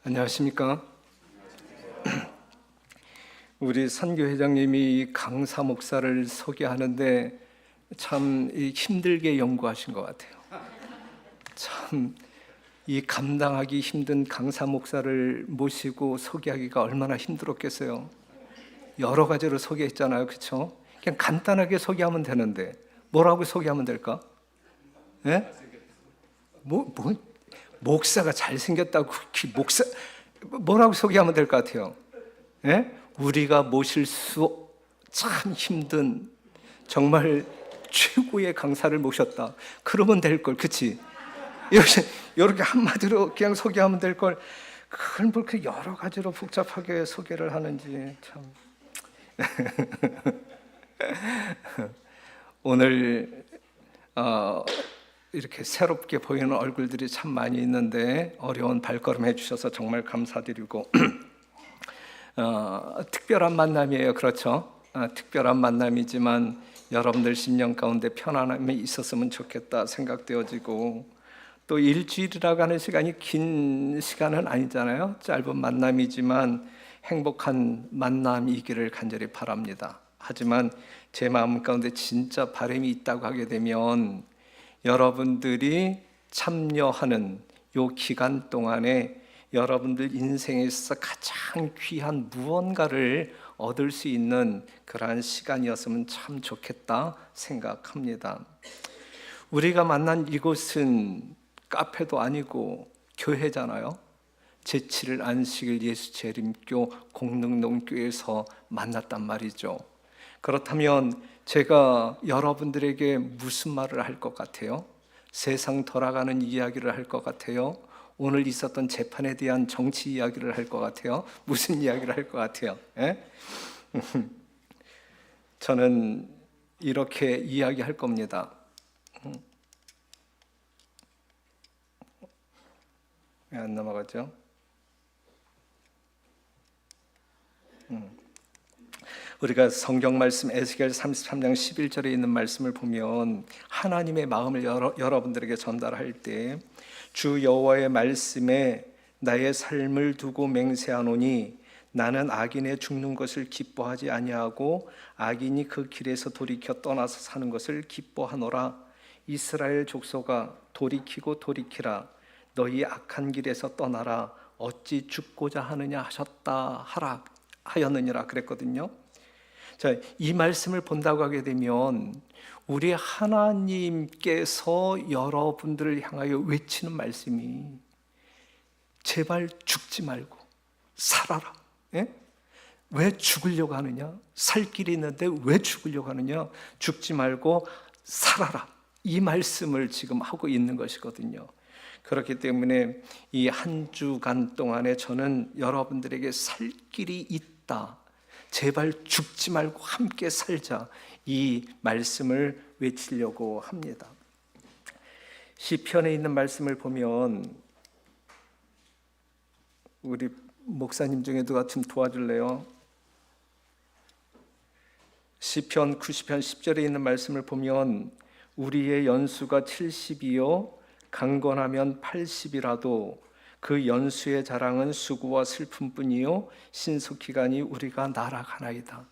안녕하십니까? 우리 선교회장님이 강사 목사를 소개하는데 참 힘들게 연구하신 것 같아요. 참 이 감당하기 힘든 강사 목사를 모시고 소개하기가 얼마나 힘들었겠어요. 여러 가지로 소개했잖아요, 그렇죠? 그냥 간단하게 소개하면 되는데 뭐라고 소개하면 될까? 예? 목사가 잘생겼다고 목사 뭐라고 소개하면 될 것 같아요? 예? 우리가 모실 수 참 힘든 정말 최고의 강사를 모셨다. 그러면 될 걸, 그렇지? 이렇게 한마디로 그냥 소개하면 될 걸. 그걸 뭘 그 여러 가지로 복잡하게 소개를 하는지 참. 오늘 이렇게 새롭게 보이는 얼굴들이 참 많이 있는데 어려운 발걸음 해주셔서 정말 감사드리고 특별한 만남이에요. 그렇죠? 특별한 만남이지만 여러분들 심령 가운데 편안함이 있었으면 좋겠다 생각되어지고, 또 일주일이라고 하는 시간이 긴 시간은 아니잖아요. 짧은 만남이지만 행복한 만남이기를 간절히 바랍니다. 하지만 제 마음 가운데 진짜 바람이 있다고 하게 되면 여러분들이 참여하는 이 기간 동안에 여러분들 인생에서 가장 귀한 무언가를 얻을 수 있는 그러한 시간이었으면 참 좋겠다 생각합니다. 우리가 만난 이곳은 카페도 아니고 교회잖아요. 제7일 안식일 예수 재림교 공릉농교에서 만났단 말이죠. 그렇다면 제가 여러분들에게 무슨 말을 할 것 같아요? 세상 돌아가는 이야기를 할 것 같아요? 오늘 있었던 재판에 대한 정치 이야기를 할 것 같아요? 무슨 이야기를 할 것 같아요? 예? 저는 이렇게 이야기할 겁니다. 왜 안 넘어갔죠? 우리가 성경 말씀 에스겔 33장 11절에 있는 말씀을 보면 하나님의 마음을 여러분들에게 전달할 때 주 여호와의 말씀에 나의 삶을 두고 맹세하노니 나는 악인의 죽는 것을 기뻐하지 아니하고 악인이 그 길에서 돌이켜 떠나서 사는 것을 기뻐하노라. 이스라엘 족속아 돌이키고 돌이키라. 너희 악한 길에서 떠나라. 어찌 죽고자 하느냐 하였느니라 그랬거든요. 자, 이 말씀을 본다고 하게 되면 우리 하나님께서 여러분들을 향하여 외치는 말씀이 제발 죽지 말고 살아라. 예? 왜 죽으려고 하느냐? 살 길이 있는데 왜 죽으려고 하느냐? 죽지 말고 살아라. 이 말씀을 지금 하고 있는 것이거든요. 그렇기 때문에 이 한 주간 동안에 저는 여러분들에게 살 길이 있다, 제발 죽지 말고 함께 살자, 이 말씀을 외치려고 합니다. 시편에 있는 말씀을 보면 우리 목사님 중에 누가 좀 도와줄래요? 시편 90편 10절에 있는 말씀을 보면 우리의 연수가 70이요 강건하면 80이라도 그 연수의 자랑은 수고와 슬픔뿐이요 신속히가니 우리가 날아가나이다.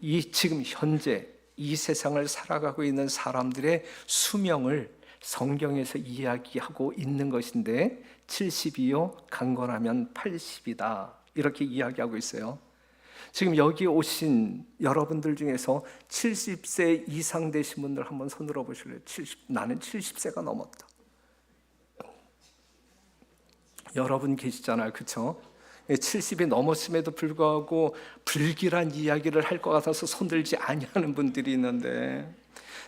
이 지금 현재 이 세상을 살아가고 있는 사람들의 수명을 성경에서 이야기하고 있는 것인데 70이요 강건하면 80이다 이렇게 이야기하고 있어요. 지금 여기 오신 여러분들 중에서 70세 이상 되신 분들 한번 손들어 보실래요? 나는 70세가 넘었다. 여러분 계시잖아요, 그렇죠? 70이 넘었음에도 불구하고 불길한 이야기를 할 것 같아서 손들지 아니하는 분들이 있는데,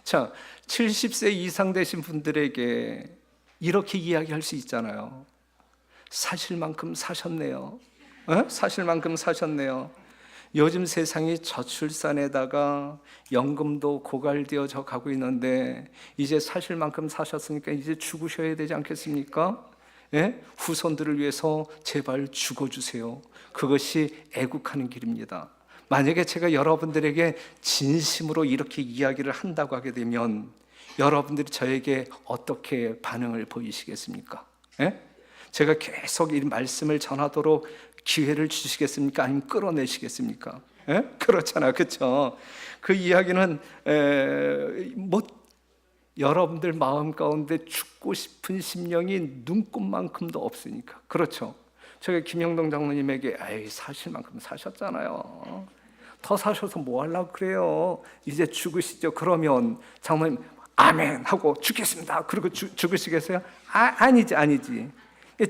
자, 70세 이상 되신 분들에게 이렇게 이야기할 수 있잖아요. 사실 만큼 사셨네요. 사실 만큼 사셨네요. 요즘 세상이 저출산에다가 연금도 고갈되어져 가고 있는데 이제 사실 만큼 사셨으니까 이제 죽으셔야 되지 않겠습니까? 예? 후손들을 위해서 제발 죽어주세요. 그것이 애국하는 길입니다. 만약에 제가 여러분들에게 진심으로 이렇게 이야기를 한다고 하게 되면 여러분들이 저에게 어떻게 반응을 보이시겠습니까? 예? 제가 계속 이 말씀을 전하도록 기회를 주시겠습니까? 아니면 끌어내시겠습니까? 예? 그렇잖아요, 그렇죠? 그 이야기는 뭐 여러분들 마음 가운데 죽고 싶은 심령이 눈꼽만큼도 없으니까. 그렇죠? 제가 김영동 장로님에게 에이, 사실 만큼 사셨잖아요. 더 사셔서 뭐 하려고 그래요? 이제 죽으시죠. 그러면 장로님 아멘 하고 죽겠습니다. 그리고 죽으시겠어요? 아니지.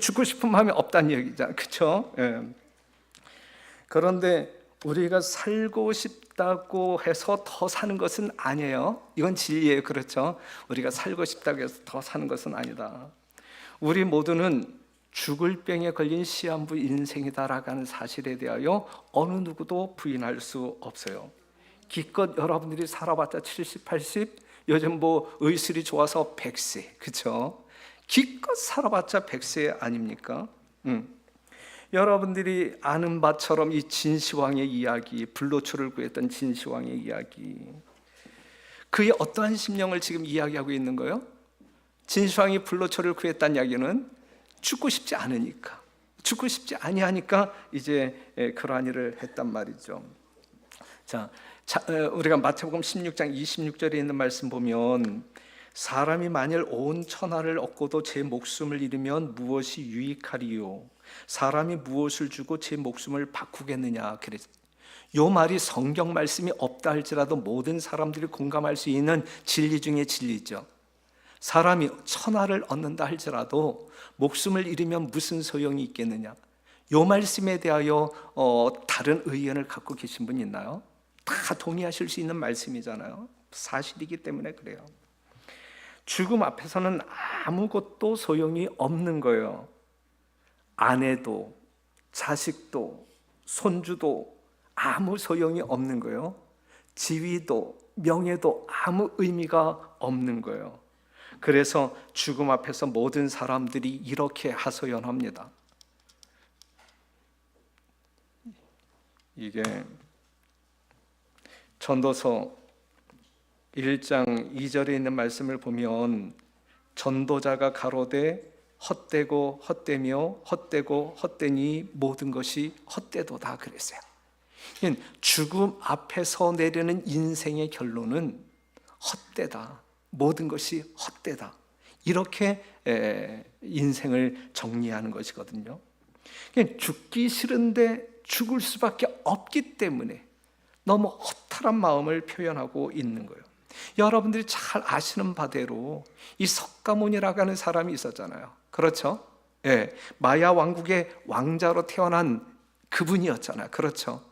죽고 싶은 마음이 없다는 얘기잖아요. 그렇죠? 예. 그런데 우리가 살고 싶다고 해서 더 사는 것은 아니에요. 이건 진리예요. 그렇죠? 우리가 살고 싶다고 해서 더 사는 것은 아니다. 우리 모두는 죽을 병에 걸린 시한부 인생이다라고 하는 사실에 대하여 어느 누구도 부인할 수 없어요. 기껏 여러분들이 살아봤자 70, 80, 요즘 뭐 의술이 좋아서 100세, 그렇죠? 기껏 살아봤자 100세 아닙니까? 여러분들이 아는 바처럼 이 진시황의 이야기, 불로초를 구했던 진시황의 이야기, 그의 어떠한 심령을 지금 이야기하고 있는 거예요? 진시황이 불로초를 구했다는 이야기는 죽고 싶지 않으니까, 죽고 싶지 아니하니까 이제 그러한 일을 했단 말이죠. 자, 우리가 마태복음 16장 26절에 있는 말씀 보면 사람이 만일 온 천하를 얻고도 제 목숨을 잃으면 무엇이 유익하리요? 사람이 무엇을 주고 제 목숨을 바꾸겠느냐? 그랬어요. 요 말이 성경 말씀이 없다 할지라도 모든 사람들이 공감할 수 있는 진리 중에 진리죠. 사람이 천하를 얻는다 할지라도 목숨을 잃으면 무슨 소용이 있겠느냐? 요 말씀에 대하여 다른 의견을 갖고 계신 분 있나요? 다 동의하실 수 있는 말씀이잖아요. 사실이기 때문에 그래요. 죽음 앞에서는 아무것도 소용이 없는 거예요. 아내도 자식도 손주도 아무 소용이 없는 거예요. 지위도 명예도 아무 의미가 없는 거예요. 그래서 죽음 앞에서 모든 사람들이 이렇게 하소연합니다. 이게 전도서 1장 2절에 있는 말씀을 보면 전도자가 가로되 헛되고 헛되며 헛되고 헛되니 모든 것이 헛되도다 그랬어요. 죽음 앞에서 내리는 인생의 결론은 헛되다. 모든 것이 헛되다. 이렇게 인생을 정리하는 것이거든요. 죽기 싫은데 죽을 수밖에 없기 때문에 너무 허탈한 마음을 표현하고 있는 거예요. 여러분들이 잘 아시는 바대로 이 석가모니라고 하는 사람이 있었잖아요. 그렇죠? 예, 마야 왕국의 왕자로 태어난 그분이었잖아요. 그렇죠?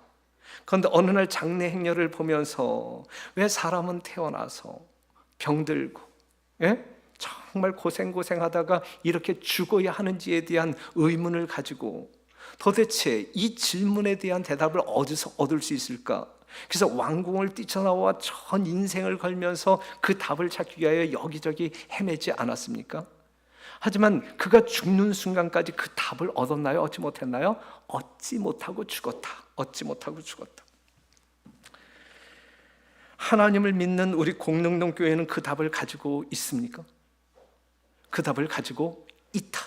그런데 어느 날 장례 행렬을 보면서 왜 사람은 태어나서 병들고, 예? 정말 고생하다가 이렇게 죽어야 하는지에 대한 의문을 가지고 도대체 이 질문에 대한 대답을 어디서 얻을 수 있을까? 그래서 왕궁을 뛰쳐나와 전 인생을 걸면서 그 답을 찾기 위하여 여기저기 헤매지 않았습니까? 하지만 그가 죽는 순간까지 그 답을 얻었나요? 얻지 못했나요? 얻지 못하고 죽었다. 하나님을 믿는 우리 공릉동 교회는 그 답을 가지고 있습니까? 그 답을 가지고 있다.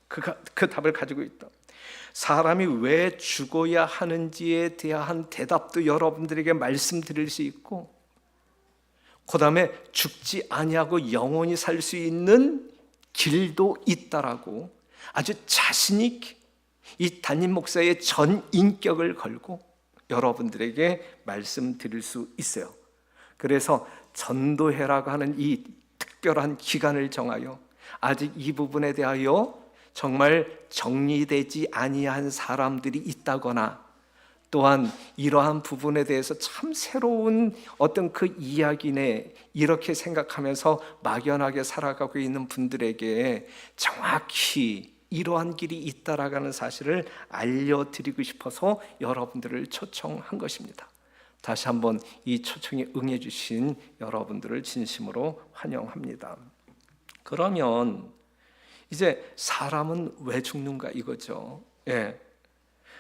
그 답을 가지고 있다. 사람이 왜 죽어야 하는지에 대한 대답도 여러분들에게 말씀드릴 수 있고, 그 다음에 죽지 아니하고 영원히 살 수 있는 길도 있다라고 아주 자신 있게 이 담임 목사의 전 인격을 걸고 여러분들에게 말씀드릴 수 있어요. 그래서 전도회라고 하는 이 특별한 기간을 정하여 아직 이 부분에 대하여 정말 정리되지 아니한 사람들이 있다거나 또한 이러한 부분에 대해서 참 새로운 어떤 그 이야기네 이렇게 생각하면서 막연하게 살아가고 있는 분들에게 정확히 이러한 길이 있다라는 사실을 알려드리고 싶어서 여러분들을 초청한 것입니다. 다시 한번 이 초청에 응해 주신 여러분들을 진심으로 환영합니다. 그러면 이제 사람은 왜 죽는가 이거죠. 예.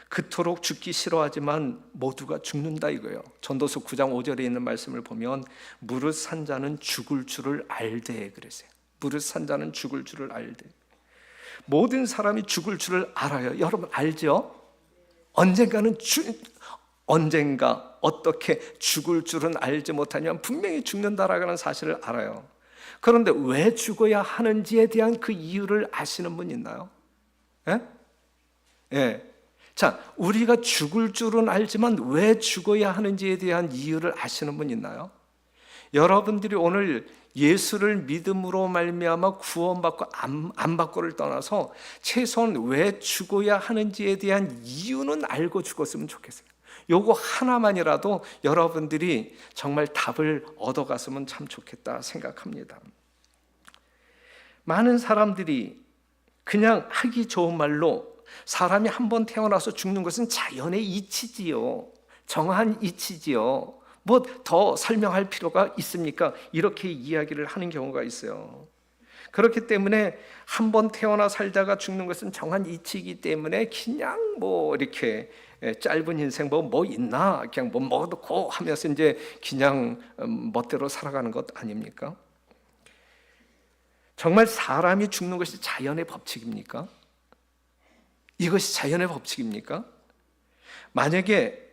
그토록 죽기 싫어하지만 모두가 죽는다 이거예요. 전도서 9장 5절에 있는 말씀을 보면 무릇 산 자는 죽을 줄을 알되 그랬어요. 무릇 산 자는 죽을 줄을 알되. 모든 사람이 죽을 줄을 알아요. 여러분 알죠? 언젠가 어떻게 죽을 줄은 알지 못하냐면 분명히 죽는다라는 사실을 알아요. 그런데 왜 죽어야 하는지에 대한 그 이유를 아시는 분 있나요? 예? 예. 자, 우리가 죽을 줄은 알지만 왜 죽어야 하는지에 대한 이유를 아시는 분 있나요? 여러분들이 오늘 예수를 믿음으로 말미암아 구원받고 안 받고를 떠나서 최소한 왜 죽어야 하는지에 대한 이유는 알고 죽었으면 좋겠어요. 요거 하나만이라도 여러분들이 정말 답을 얻어갔으면 참 좋겠다 생각합니다. 많은 사람들이 그냥 하기 좋은 말로 사람이 한 번 태어나서 죽는 것은 자연의 이치지요. 정한 이치지요. 뭐 더 설명할 필요가 있습니까? 이렇게 이야기를 하는 경우가 있어요. 그렇기 때문에 한 번 태어나 살다가 죽는 것은 정한 이치이기 때문에 그냥 뭐 이렇게 짧은 인생 뭐 있나 그냥 뭐 먹고 하면서 이제 그냥 멋대로 살아가는 것 아닙니까? 정말 사람이 죽는 것이 자연의 법칙입니까? 이것이 자연의 법칙입니까? 만약에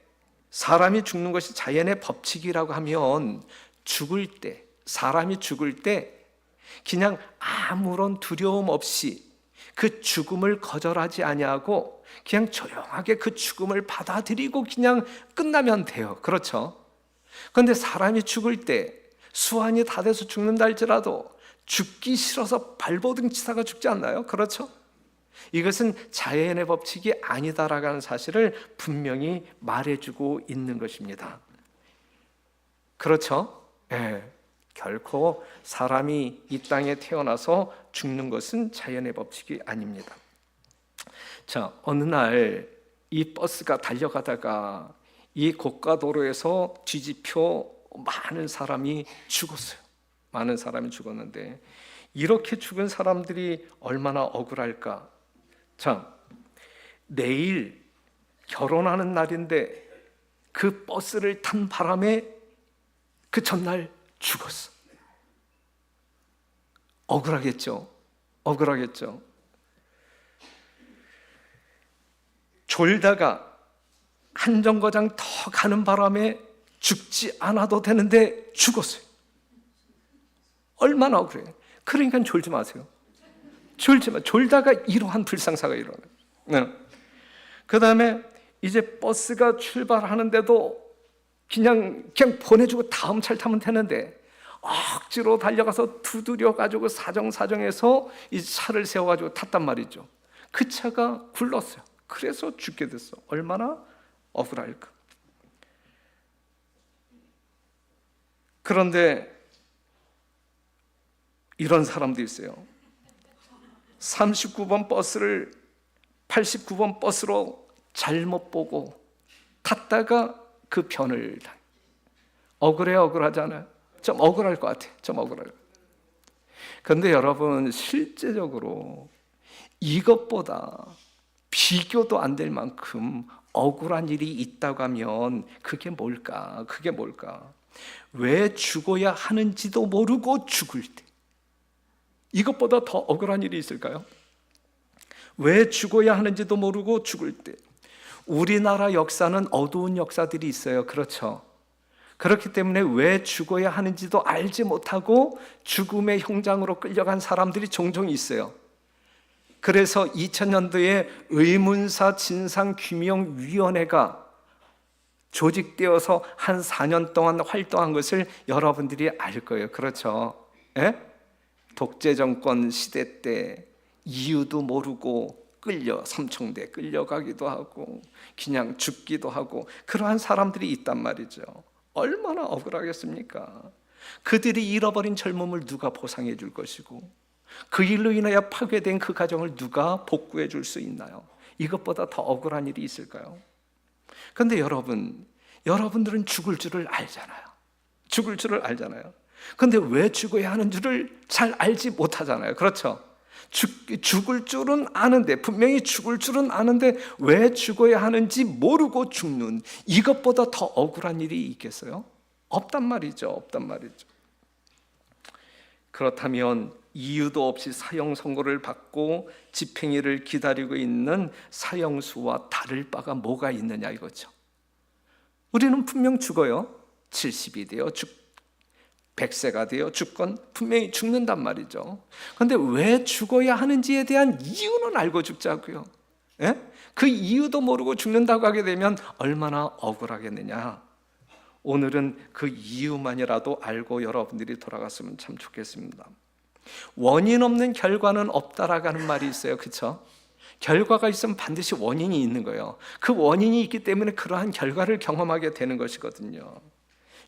사람이 죽는 것이 자연의 법칙이라고 하면 사람이 죽을 때 그냥 아무런 두려움 없이 그 죽음을 거절하지 아니하고 그냥 조용하게 그 죽음을 받아들이고 그냥 끝나면 돼요. 그렇죠? 그런데 사람이 죽을 때 수완이 다 돼서 죽는다 할지라도 죽기 싫어서 발버둥 치다가 죽지 않나요? 그렇죠? 이것은 자연의 법칙이 아니다라는 사실을 분명히 말해주고 있는 것입니다. 그렇죠? 예, 결코 사람이 이 땅에 태어나서 죽는 것은 자연의 법칙이 아닙니다. 자, 어느 날 이 버스가 달려가다가 이 고가도로에서 뒤집혀 많은 사람이 죽었어요. 많은 사람이 죽었는데 이렇게 죽은 사람들이 얼마나 억울할까? 자, 내일 결혼하는 날인데 그 버스를 탄 바람에 그 전날 죽었어. 억울하겠죠? 억울하겠죠? 졸다가 한 정거장 더 가는 바람에 죽지 않아도 되는데 죽었어요. 얼마나 억울해요. 그러니까 졸지 마세요. 졸다가 이러한 불상사가 일어나요. 네. 그 다음에 이제 버스가 출발하는데도 그냥 보내주고 다음 차를 타면 되는데 억지로 달려가서 두드려가지고 사정해서 이 차를 세워가지고 탔단 말이죠. 그 차가 굴렀어요. 그래서 죽게 됐어. 얼마나 억울할까. 그런데 이런 사람도 있어요. 39번 버스를 89번 버스로 잘못 보고 탔다가 그 변을 당. 억울하잖아요. 좀 억울할 것 같아요. 좀 억울해요. 그런데 여러분 실제적으로 이것보다 비교도 안 될 만큼 억울한 일이 있다고 하면 그게 뭘까? 왜 죽어야 하는지도 모르고 죽을 때 이것보다 더 억울한 일이 있을까요? 왜 죽어야 하는지도 모르고 죽을 때. 우리나라 역사는 어두운 역사들이 있어요. 그렇죠? 그렇기 때문에 왜 죽어야 하는지도 알지 못하고 죽음의 형장으로 끌려간 사람들이 종종 있어요. 그래서 2000년도에 의문사 진상규명위원회가 조직되어서 한 4년 동안 활동한 것을 여러분들이 알 거예요. 그렇죠? 예? 독재 정권 시대 때 이유도 모르고 삼청대 끌려가기도 하고 그냥 죽기도 하고 그러한 사람들이 있단 말이죠. 얼마나 억울하겠습니까? 그들이 잃어버린 젊음을 누가 보상해 줄 것이고 그 일로 인하여 파괴된 그 가정을 누가 복구해 줄 수 있나요? 이것보다 더 억울한 일이 있을까요? 그런데 여러분들은 죽을 줄을 알잖아요. 그런데 왜 죽어야 하는 줄을 잘 알지 못하잖아요. 그렇죠? 죽을 줄은 아는데, 분명히 죽을 줄은 아는데 왜 죽어야 하는지 모르고 죽는, 이것보다 더 억울한 일이 있겠어요? 없단 말이죠. 그렇다면 이유도 없이 사형 선고를 받고 집행일을 기다리고 있는 사형수와 다를 바가 뭐가 있느냐 이거죠. 우리는 분명 죽어요. 70이 되어 100세가 되어 죽건 분명히 죽는단 말이죠. 그런데 왜 죽어야 하는지에 대한 이유는 알고 죽자고요. 예? 그 이유도 모르고 죽는다고 하게 되면 얼마나 억울하겠느냐. 오늘은 그 이유만이라도 알고 여러분들이 돌아갔으면 참 좋겠습니다. 원인 없는 결과는 없다라는 말이 있어요. 그렇죠? 결과가 있으면 반드시 원인이 있는 거예요. 그 원인이 있기 때문에 그러한 결과를 경험하게 되는 것이거든요.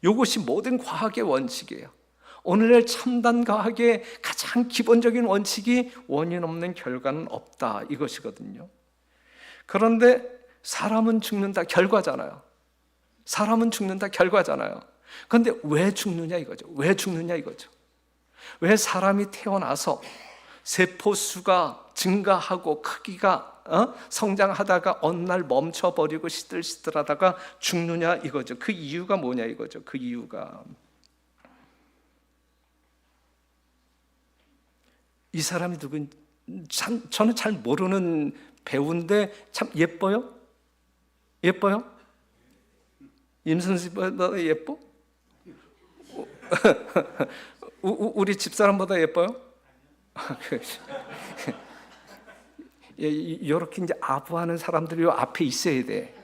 이것이 모든 과학의 원칙이에요. 오늘날 첨단 과학의 가장 기본적인 원칙이 원인 없는 결과는 없다 이것이거든요. 그런데 사람은 죽는다 결과잖아요. 사람은 죽는다 결과잖아요. 그런데 왜 죽느냐 이거죠. 왜 죽느냐 이거죠. 왜 사람이 태어나서 세포수가 증가하고 크기가 성장하다가 어느 날 멈춰버리고 시들시들하다가 죽느냐 이거죠. 그 이유가 뭐냐 이거죠. 그 이유가 이 사람이 누군 저는 잘 모르는 배우인데 참 예뻐요? 예뻐요? 임선수보다 예뻐? 우리 집사람보다 예뻐요? 이렇게 이제 아부하는 사람들이 요 앞에 있어야 돼.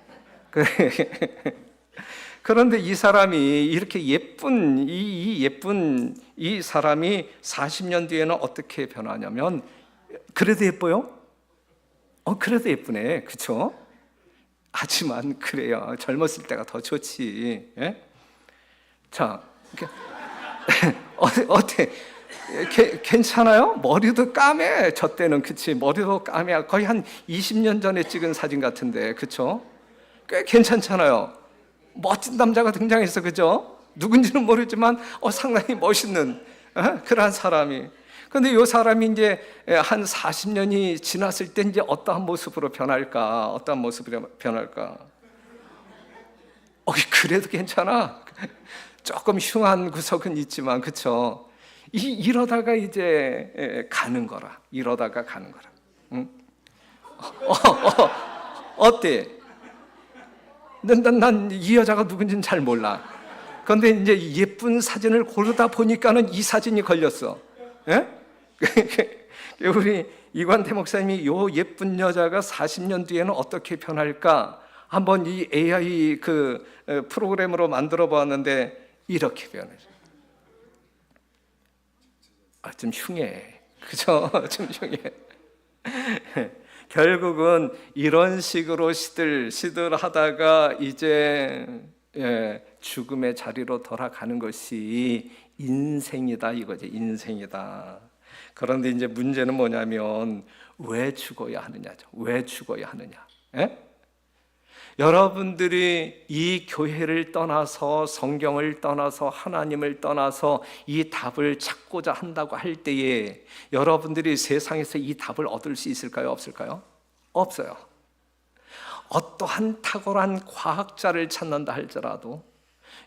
그런데 이 사람이 이렇게 예쁜 이 사람이 40년 뒤에는 어떻게 변하냐면 그래도 예뻐요? 그래도 예쁘네, 그렇죠? 하지만 그래요. 젊었을 때가 더 좋지. 예? 자, 어때? 괜찮아요? 머리도 까매. 저 때는 그치 머리도 까매. 거의 한 20년 전에 찍은 사진 같은데 그쵸? 꽤 괜찮잖아요. 멋진 남자가 등장했어 그죠? 누군지는 모르지만 상당히 멋있는 그러한 사람이. 근데 이 사람이 이제 한 40년이 지났을 때 이제 어떠한 모습으로 변할까? 어떠한 모습으로 변할까? 그래도 괜찮아. 조금 흉한 구석은 있지만 그쵸? 이러다가 이제 가는 거라. 이러다가 가는 거라. 응? 어때? 난 이 여자가 누군지는 잘 몰라. 그런데 이제 예쁜 사진을 고르다 보니까는 이 사진이 걸렸어. 예? 우리 이관태 목사님이 요 예쁜 여자가 40년 뒤에는 어떻게 변할까? 한번 이 AI 그 프로그램으로 만들어 보았는데 이렇게 변해요. 좀 흉해. 그죠? 좀 흉해. 결국은 이런 식으로 시들하다가 이제 죽음의 자리로 돌아가는 것이 인생이다 이거지. 인생이다. 그런데 이제 문제는 뭐냐면 왜 죽어야 하느냐죠. 왜 죽어야 하느냐. 예? 여러분들이 이 교회를 떠나서 성경을 떠나서 하나님을 떠나서 이 답을 찾고자 한다고 할 때에 여러분들이 세상에서 이 답을 얻을 수 있을까요? 없을까요? 없어요. 어떠한 탁월한 과학자를 찾는다 할지라도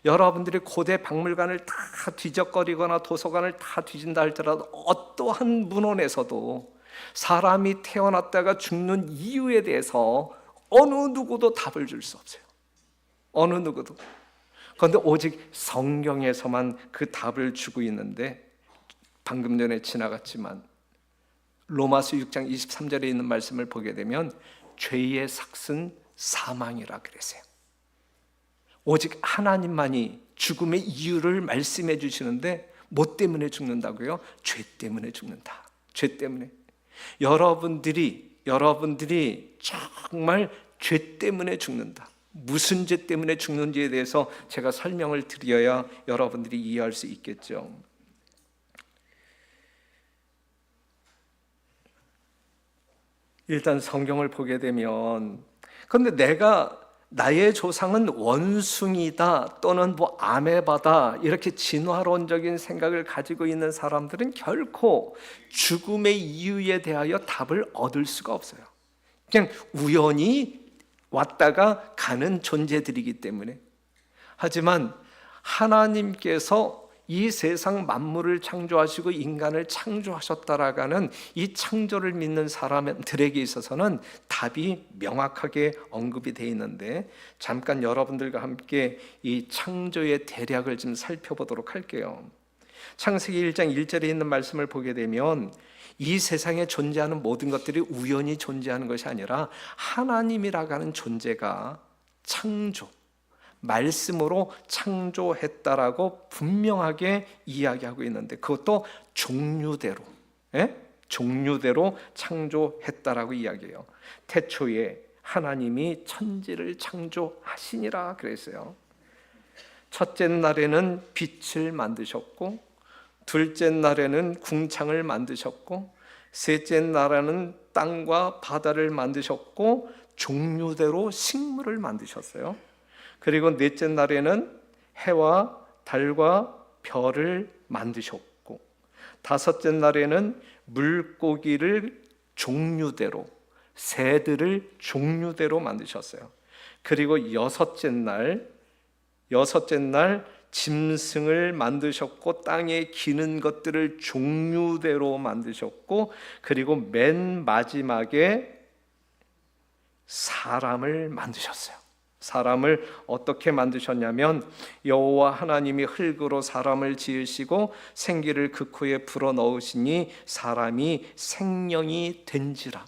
여러분들이 고대 박물관을 다 뒤적거리거나 도서관을 다 뒤진다 할지라도 어떠한 문헌에서도 사람이 태어났다가 죽는 이유에 대해서 어느 누구도 답을 줄 수 없어요. 어느 누구도. 그런데 오직 성경에서만 그 답을 주고 있는데 방금 전에 지나갔지만 로마서 6장 23절에 있는 말씀을 보게 되면 죄의 삭은 사망이라 그랬어요. 오직 하나님만이 죽음의 이유를 말씀해 주시는데 뭐 때문에 죽는다고요? 죄 때문에 죽는다. 죄 때문에. 여러분들이 정말 죄 때문에 죽는다. 무슨 죄 때문에 죽는지에 대해서 제가 설명을 드려야 여러분들이 이해할 수 있겠죠. 일단 성경을 보게 되면 그런데 나의 조상은 원숭이다 또는 뭐 아메바다 이렇게 진화론적인 생각을 가지고 있는 사람들은 결코 죽음의 이유에 대하여 답을 얻을 수가 없어요. 그냥 우연히 왔다가 가는 존재들이기 때문에. 하지만 하나님께서 이 세상 만물을 창조하시고 인간을 창조하셨다라는 이 창조를 믿는 사람들에게 있어서는 답이 명확하게 언급이 되어 있는데, 잠깐 여러분들과 함께 이 창조의 대략을 좀 살펴보도록 할게요. 창세기 1장 1절에 있는 말씀을 보게 되면 이 세상에 존재하는 모든 것들이 우연히 존재하는 것이 아니라 하나님이라고 하는 존재가 창조, 말씀으로 창조했다라고 분명하게 이야기하고 있는데, 그것도 종류대로, 종류대로 창조했다라고 이야기해요. 태초에 하나님이 천지를 창조하시니라 그랬어요. 첫째 날에는 빛을 만드셨고, 둘째 날에는 궁창을 만드셨고, 셋째 날에는 땅과 바다를 만드셨고, 종류대로 식물을 만드셨어요. 그리고 넷째 날에는 해와 달과 별을 만드셨고, 다섯째 날에는 물고기를 종류대로, 새들을 종류대로 만드셨어요. 그리고 여섯째 날 짐승을 만드셨고, 땅에 기는 것들을 종류대로 만드셨고, 그리고 맨 마지막에 사람을 만드셨어요. 사람을 어떻게 만드셨냐면, 여호와 하나님이 흙으로 사람을 지으시고 생기를 그 코에 불어넣으시니 사람이 생명이 된지라.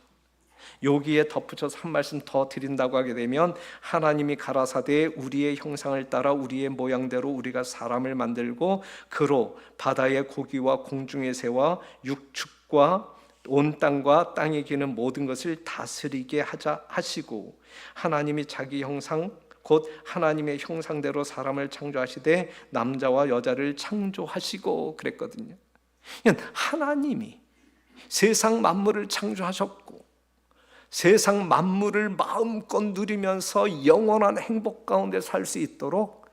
여기에 덧붙여서 한 말씀 더 드린다고 하게 되면, 하나님이 가라사대 우리의 형상을 따라 우리의 모양대로 우리가 사람을 만들고 그로 바다의 고기와 공중의 새와 육축과 온 땅과 땅에 기는 모든 것을 다스리게 하자 하시고, 하나님이 자기 형상 곧 하나님의 형상대로 사람을 창조하시되 남자와 여자를 창조하시고 그랬거든요. 하나님이 세상 만물을 창조하셨고, 세상 만물을 마음껏 누리면서 영원한 행복 가운데 살 수 있도록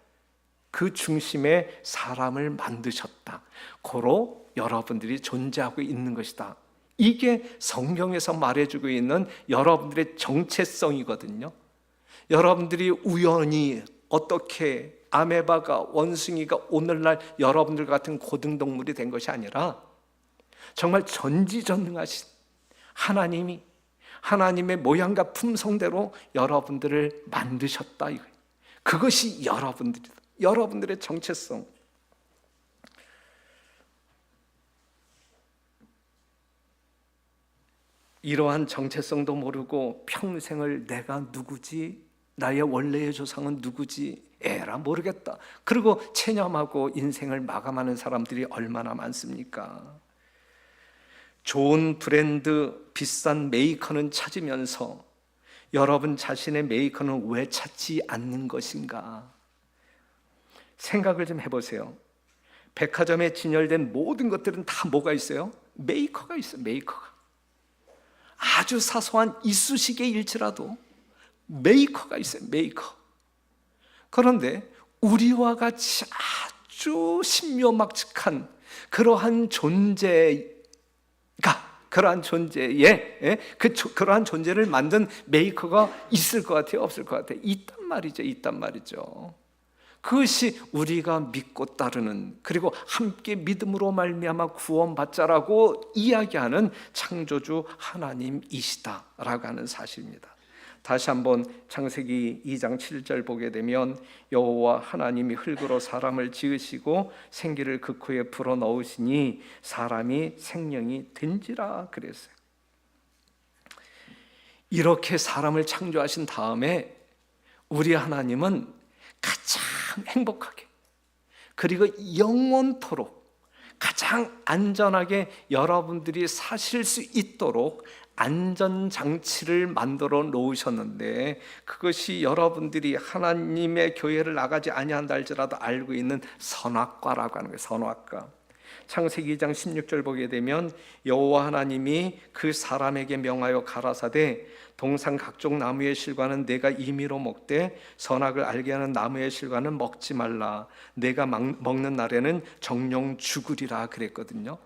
그 중심에 사람을 만드셨다. 고로 여러분들이 존재하고 있는 것이다. 이게 성경에서 말해주고 있는 여러분들의 정체성이거든요. 여러분들이 우연히 어떻게 아메바가, 원숭이가 오늘날 여러분들 같은 고등동물이 된 것이 아니라 정말 전지전능하신 하나님이 하나님의 모양과 품성대로 여러분들을 만드셨다. 그것이 여러분들의 정체성. 이러한 정체성도 모르고 평생을 내가 누구지? 나의 원래의 조상은 누구지? 에라 모르겠다. 그리고 체념하고 인생을 마감하는 사람들이 얼마나 많습니까? 좋은 브랜드, 비싼 메이커는 찾으면서 여러분 자신의 메이커는 왜 찾지 않는 것인가? 생각을 좀 해보세요. 백화점에 진열된 모든 것들은 다 뭐가 있어요? 메이커가 있어요. 메이커가. 아주 사소한 이쑤시개 일지라도 메이커가 있어요. 메이커. 그런데 우리와 같이 아주 신묘막측한 그러한 존재에 그러한 존재를 만든 메이커가 있을 것 같아요? 없을 것 같아요? 있단 말이죠. 그것이 우리가 믿고 따르는, 그리고 함께 믿음으로 말미암아 구원받자라고 이야기하는 창조주 하나님이시다라고 하는 사실입니다. 다시 한번 창세기 2장 7절 보게 되면, 여호와 하나님이 흙으로 사람을 지으시고 생기를 그 코에 불어넣으시니 사람이 생명이 된지라 그랬어요. 이렇게 사람을 창조하신 다음에 우리 하나님은 가장 행복하게, 그리고 영원토록 가장 안전하게 여러분들이 사실 수 있도록 안전장치를 만들어 놓으셨는데, 그것이 여러분들이 하나님의 교회를 나가지 아니한다 할지라도 알고 있는 선악과라고 하는 거예요. 선악과. 창세기 2장 16절 보게 되면, 여호와 하나님이 그 사람에게 명하여 가라사대 동산 각종 나무의 실과는 내가 임의로 먹되 선악을 알게 하는 나무의 실과는 먹지 말라. 내가 먹는 날에는 정령 죽으리라 그랬거든요.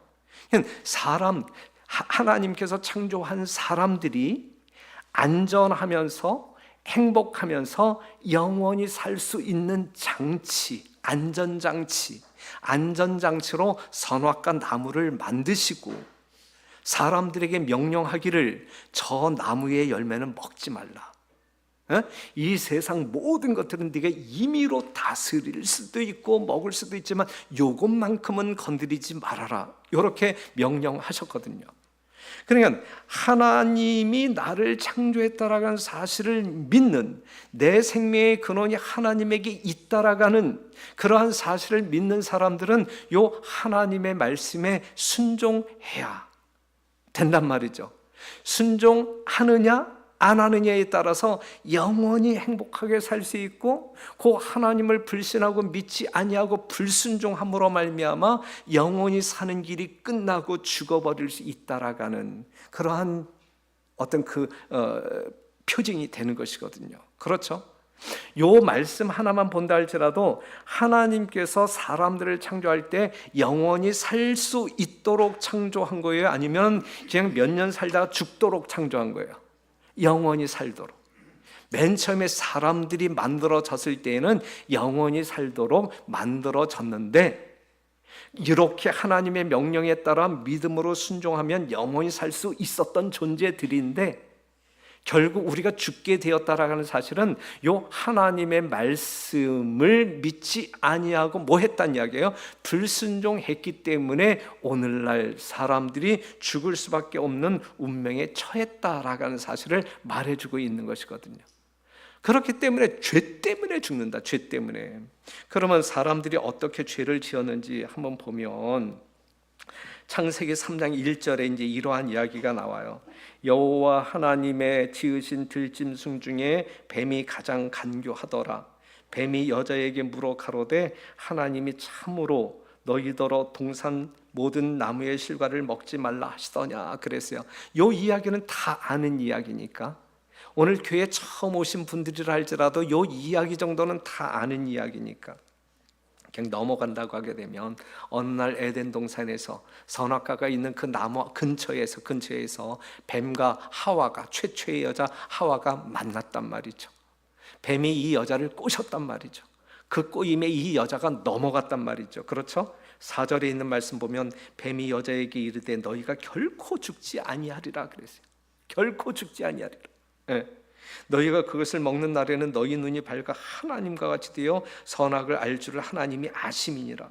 하나님께서 창조한 사람들이 안전하면서 행복하면서 영원히 살 수 있는 장치, 안전장치, 안전장치로 선악과 나무를 만드시고 사람들에게 명령하기를 저 나무의 열매는 먹지 말라. 이 세상 모든 것들은 네가 임의로 다스릴 수도 있고 먹을 수도 있지만 요것만큼은 건드리지 말아라. 이렇게 명령하셨거든요. 그러니까 하나님이 나를 창조했다라는 사실을 믿는, 내 생명의 근원이 하나님에게 있다라는 그러한 사실을 믿는 사람들은 요 하나님의 말씀에 순종해야 된단 말이죠. 순종하느냐 안 하느냐에 따라서 영원히 행복하게 살 수 있고, 그 하나님을 불신하고 믿지 아니하고 불순종함으로 말미암아 영원히 사는 길이 끝나고 죽어버릴 수 있다라는 그러한 어떤 표징이 되는 것이거든요. 그렇죠? 요 말씀 하나만 본다 할지라도 하나님께서 사람들을 창조할 때 영원히 살 수 있도록 창조한 거예요? 아니면 그냥 몇 년 살다가 죽도록 창조한 거예요? 영원히 살도록. 맨 처음에 사람들이 만들어졌을 때에는 영원히 살도록 만들어졌는데, 이렇게 하나님의 명령에 따라 믿음으로 순종하면 영원히 살 수 있었던 존재들인데, 결국 우리가 죽게 되었다라는 사실은 요 하나님의 말씀을 믿지 아니하고 뭐 했단 이야기예요? 불순종했기 때문에 오늘날 사람들이 죽을 수밖에 없는 운명에 처했다라는 사실을 말해주고 있는 것이거든요. 그렇기 때문에 죄 때문에 죽는다. 죄 때문에. 그러면 사람들이 어떻게 죄를 지었는지 한번 보면 창세기 3장 1절에 이제 이러한 이야기가 나와요. 여호와 하나님의 지으신 들짐승 중에 뱀이 가장 간교하더라. 뱀이 여자에게 물어 가로되 하나님이 참으로 너희더러 동산 모든 나무의 실과를 먹지 말라 하시더냐 그랬어요. 요 이야기는 다 아는 이야기니까 오늘 교회 처음 오신 분들이라 할지라도 요 이야기 정도는 다 아는 이야기니까 그냥 넘어간다고 하게 되면 어느 날 에덴 동산에서 선악과가 있는 그 나무 근처에서 뱀과 하와가, 최초의 여자 하와가 만났단 말이죠. 뱀이 이 여자를 꼬셨단 말이죠. 그 꼬임에 이 여자가 넘어갔단 말이죠. 그렇죠? 4절에 있는 말씀 보면 뱀이 여자에게 이르되 너희가 결코 죽지 아니하리라 그랬어요. 결코 죽지 아니하리라. 네. 너희가 그것을 먹는 날에는 너희 눈이 밝아 하나님과 같이 되어 선악을 알 줄을 하나님이 아심이니라.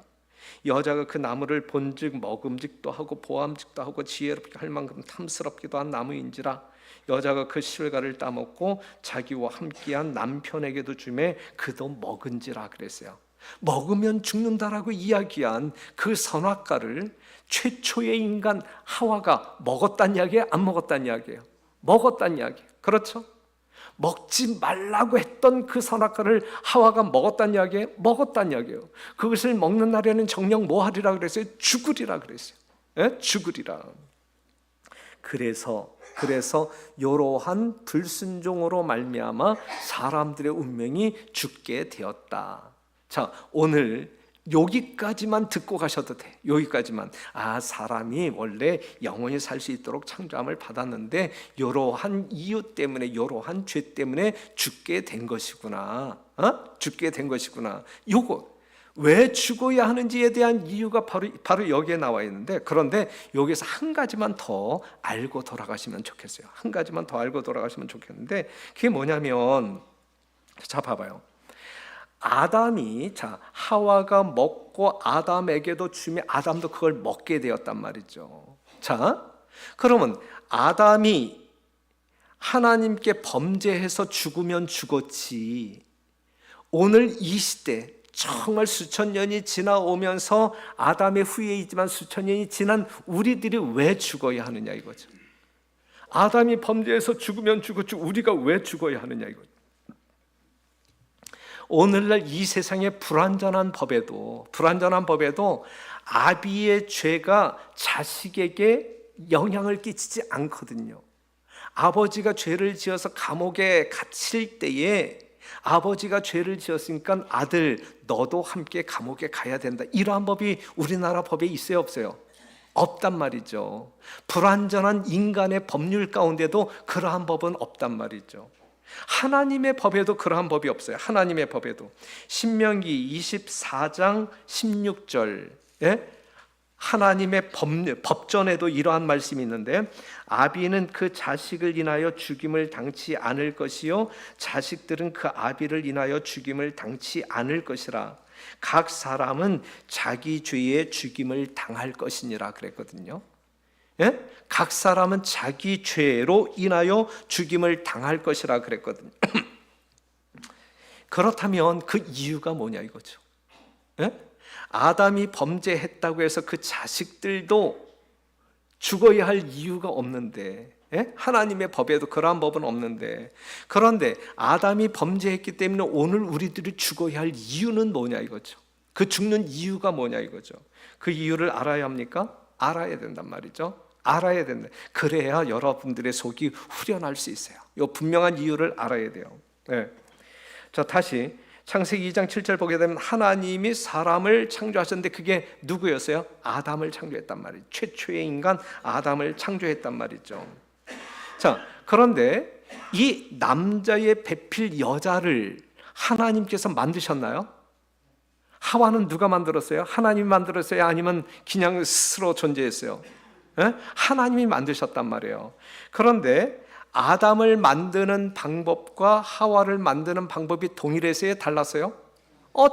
여자가 그 나무를 본즉 먹음직도 하고 보암직도 하고 지혜롭게 할 만큼 탐스럽기도 한 나무인지라. 여자가 그 실과를 따먹고 자기와 함께한 남편에게도 주매 그도 먹은지라 그랬어요. 먹으면 죽는다라고 이야기한 그 선악과를 최초의 인간 하와가 먹었단 이야기예요? 안 먹었단 이야기예요? 먹었단 이야기예요. 그렇죠? 먹지 말라고 했던 그 선악과를 하와가 먹었단 이야기예요? 먹었단 이야기예요. 그것을 먹는 날에는 정녕 뭐 하리라 그랬어요? 죽으리라 그랬어요. 예? 죽으리라. 그래서 이러한 불순종으로 말미암아 사람들의 운명이 죽게 되었다. 자, 오늘 여기까지만 듣고 가셔도 돼. 여기까지만. 사람이 원래 영원히 살 수 있도록 창조함을 받았는데 이러한 이유 때문에, 이러한 죄 때문에 죽게 된 것이구나. 죽게 된 것이구나. 요거 왜 죽어야 하는지에 대한 이유가 바로 여기에 나와 있는데, 그런데 여기서 한 가지만 더 알고 돌아가시면 좋겠어요. 한 가지만 더 알고 돌아가시면 좋겠는데, 그게 뭐냐면, 자 봐봐요. 아담이 하와가 먹고 아담에게도 주면 아담도 그걸 먹게 되었단 말이죠. 자, 그러면 아담이 하나님께 범죄해서 죽으면 죽었지, 오늘 이 시대 정말 수천 년이 지나오면서 아담의 후예이지만 수천 년이 지난 우리들이 왜 죽어야 하느냐 이거죠. 아담이 범죄해서 죽으면 죽었지 우리가 왜 죽어야 하느냐 이거죠. 오늘날 이 세상의 불완전한 법에도 아비의 죄가 자식에게 영향을 끼치지 않거든요. 아버지가 죄를 지어서 감옥에 갇힐 때에 아버지가 죄를 지었으니까 아들 너도 함께 감옥에 가야 된다, 이러한 법이 우리나라 법에 있어요 없어요? 없단 말이죠. 불완전한 인간의 법률 가운데도 그러한 법은 없단 말이죠. 하나님의 법에도 그러한 법이 없어요. 하나님의 법에도. 신명기 24장 16절에 하나님의 법전에도 이러한 말씀이 있는데, 아비는 그 자식을 인하여 죽임을 당치 않을 것이요 자식들은 그 아비를 인하여 죽임을 당치 않을 것이라. 각 사람은 자기 죄에 죽임을 당할 것이니라 그랬거든요. 예? 각 사람은 자기 죄로 인하여 죽임을 당할 것이라 그랬거든요. 그렇다면 그 이유가 뭐냐 이거죠. 예? 아담이 범죄했다고 해서 그 자식들도 죽어야 할 이유가 없는데, 예? 하나님의 법에도 그러한 법은 없는데, 그런데 아담이 범죄했기 때문에 오늘 우리들이 죽어야 할 이유는 뭐냐 이거죠. 그 죽는 이유가 뭐냐 이거죠. 그 이유를 알아야 합니까? 알아야 된단 말이죠. 알아야 된다. 그래야 여러분들의 속이 후련할 수 있어요. 이 분명한 이유를 알아야 돼요. 네. 자, 다시 창세기 2장 7절 보게 되면 하나님이 사람을 창조하셨는데 그게 누구였어요? 아담을 창조했단 말이에요. 최초의 인간 아담을 창조했단 말이죠. 자, 그런데 이 남자의 배필 여자를 하나님께서 만드셨나요? 하와는 누가 만들었어요? 하나님이 만들었어요? 아니면 그냥 스스로 존재했어요? 예? 하나님이 만드셨단 말이에요. 그런데 아담을 만드는 방법과 하와를 만드는 방법이 동일해서요? 달랐어요?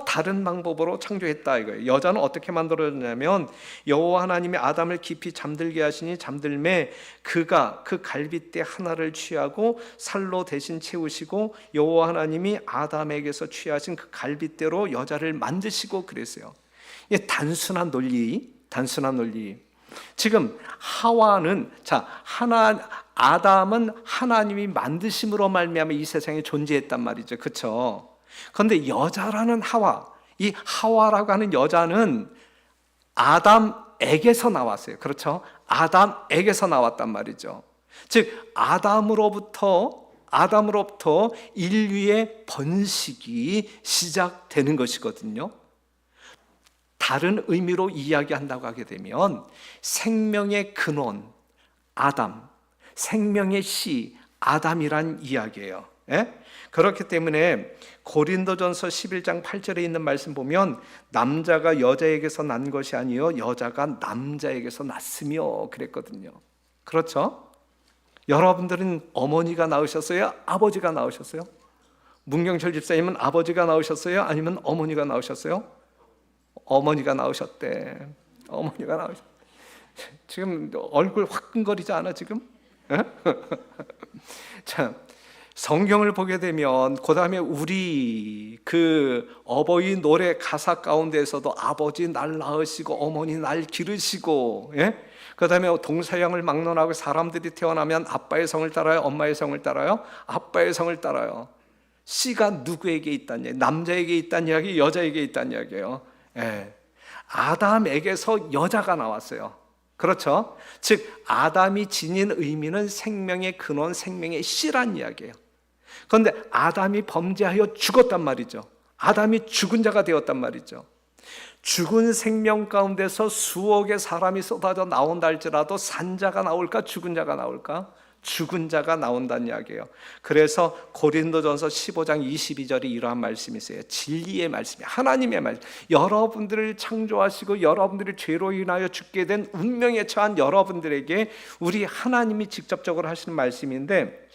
다른 방법으로 창조했다 이거예요. 여자는 어떻게 만들어졌냐면 여호와 하나님이 아담을 깊이 잠들게 하시니 잠들매 그가 그 갈빗대 하나를 취하고 살로 대신 채우시고 여호와 하나님이 아담에게서 취하신 그 갈빗대로 여자를 만드시고 그랬어요. 이게 단순한 논리. 지금 하와는 아담은 하나님이 만드심으로 말미암아 이 세상에 존재했단 말이죠. 그렇죠? 그런데 여자라는 하와, 이 하와라고 하는 여자는 아담에게서 나왔어요. 그렇죠? 아담에게서 나왔단 말이죠. 즉 아담으로부터 인류의 번식이 시작되는 것이거든요. 다른 의미로 이야기한다고 하게 되면 생명의 근원 아담, 생명의 씨 아담이란 이야기예요. 예? 그렇기 때문에 고린도전서 11장 8절에 있는 말씀 보면 남자가 여자에게서 난 것이 아니요 여자가 남자에게서 났으며 그랬거든요. 그렇죠? 여러분들은 어머니가 낳으셨어요? 아버지가 낳으셨어요? 문경철 집사님은 아버지가 낳으셨어요? 아니면 어머니가 낳으셨어요? 어머니가 낳으셨대. 어머니가 낳으셨대. 지금 얼굴 화끈거리지 않아 지금? 자, 성경을 보게 되면 그 다음에 우리 그 어버이 노래 가사 가운데에서도 아버지 날 낳으시고 어머니 날 기르시고, 예? 그 다음에 동서양을 막론하고 사람들이 태어나면 아빠의 성을 따라요? 엄마의 성을 따라요? 아빠의 성을 따라요. 씨가 누구에게 있다는 이야기? 남자에게 있다는 이야기, 여자에게 있다는 이야기예요. 예. 아담에게서 여자가 나왔어요. 그렇죠? 즉 아담이 지닌 의미는 생명의 근원, 생명의 씨란 이야기예요. 그런데 아담이 범죄하여 죽었단 말이죠. 아담이 죽은 자가 되었단 말이죠. 죽은 생명 가운데서 수억의 사람이 쏟아져 나온다 할지라도 산자가 나올까 죽은 자가 나올까? 죽은 자가 나온다는 이야기예요. 그래서 고린도전서 15장 22절에 이러한 말씀이 있어요. 진리의 말씀이 하나님의 말씀. 여러분들을 창조하시고 여러분들이 죄로 인하여 죽게 된 운명에 처한 여러분들에게 우리 하나님이 직접적으로 하시는 말씀인데,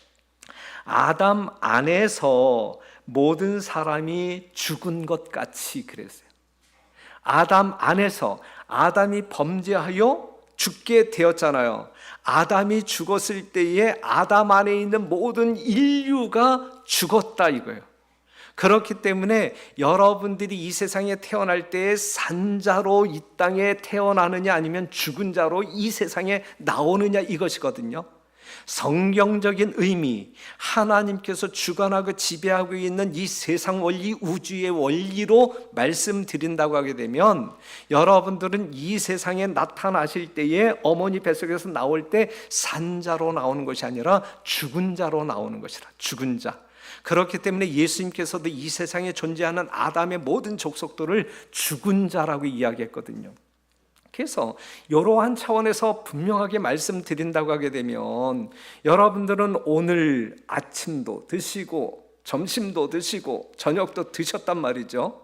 아담 안에서 모든 사람이 죽은 것 같이 그랬어요. 아담 안에서 아담이 범죄하여 죽게 되었잖아요. 아담이 죽었을 때에 아담 안에 있는 모든 인류가 죽었다 이거예요. 그렇기 때문에 여러분들이 이 세상에 태어날 때 산자로 이 땅에 태어나느냐 아니면 죽은 자로 이 세상에 나오느냐 이것이거든요. 성경적인 의미, 하나님께서 주관하고 지배하고 있는 이 세상 원리, 우주의 원리로 말씀드린다고 하게 되면 여러분들은 이 세상에 나타나실 때에 어머니 뱃속에서 나올 때 산자로 나오는 것이 아니라 죽은 자로 나오는 것이라. 죽은 자. 그렇기 때문에 예수님께서도 이 세상에 존재하는 아담의 모든 족속들을 죽은 자라고 이야기했거든요. 그래서 이러한 차원에서 분명하게 말씀드린다고 하게 되면 여러분들은 오늘 아침도 드시고 점심도 드시고 저녁도 드셨단 말이죠.